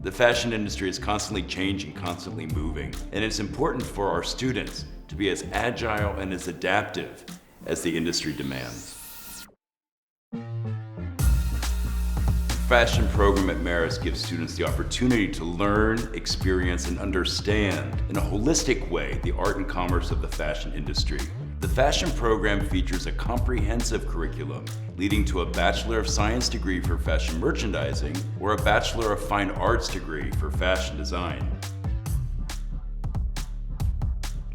The fashion industry is constantly changing, constantly moving, and it's important for our students to be as agile and as adaptive as the industry demands. The fashion program at Marist gives students the opportunity to learn, experience, and understand in a holistic way the art and commerce of the fashion industry. The fashion program features a comprehensive curriculum leading to a Bachelor of Science degree for fashion merchandising or a Bachelor of Fine Arts degree for fashion design.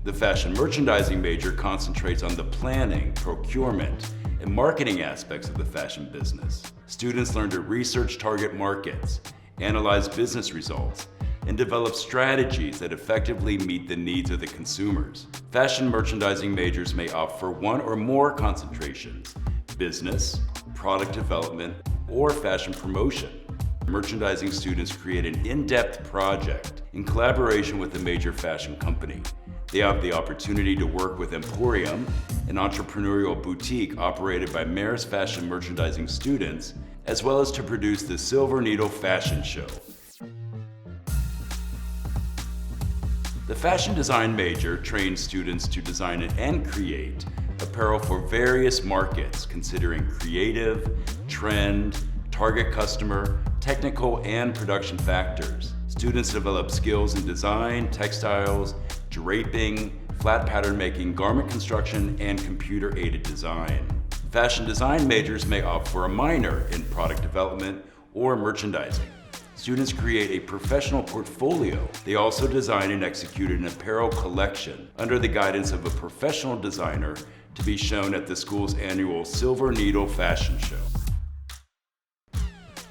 The fashion merchandising major concentrates on the planning, procurement, and marketing aspects of the fashion business. Students learn to research target markets, analyze business results, and develop strategies that effectively meet the needs of the consumers. Fashion merchandising majors may opt for one or more concentrations: business, product development, or fashion promotion. Merchandising students create an in-depth project in collaboration with a major fashion company. They have the opportunity to work with Emporium, an entrepreneurial boutique operated by Marist fashion merchandising students, as well as to produce the Silver Needle Fashion Show. The fashion design major trains students to design and create apparel for various markets, considering creative, trend, target customer, technical, and production factors. Students develop skills in design, textiles, draping, flat pattern making, garment construction, and computer-aided design. Fashion design majors may opt for a minor in product development or merchandising. Students create a professional portfolio. They also design and execute an apparel collection under the guidance of a professional designer to be shown at the school's annual Silver Needle Fashion Show.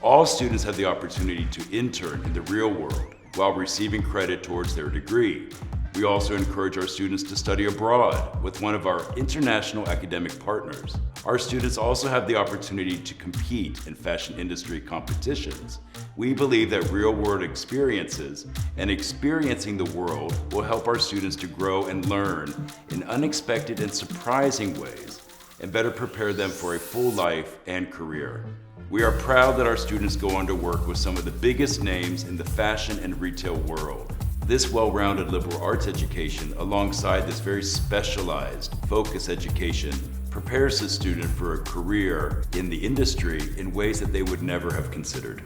All students have the opportunity to intern in the real world while receiving credit towards their degree. We also encourage our students to study abroad with one of our international academic partners. Our students also have the opportunity to compete in fashion industry competitions. We believe that real-world experiences and experiencing the world will help our students to grow and learn in unexpected and surprising ways and better prepare them for a full life and career. We are proud that our students go on to work with some of the biggest names in the fashion and retail world. This well-rounded liberal arts education, alongside this very specialized focus education, prepares the student for a career in the industry in ways that they would never have considered.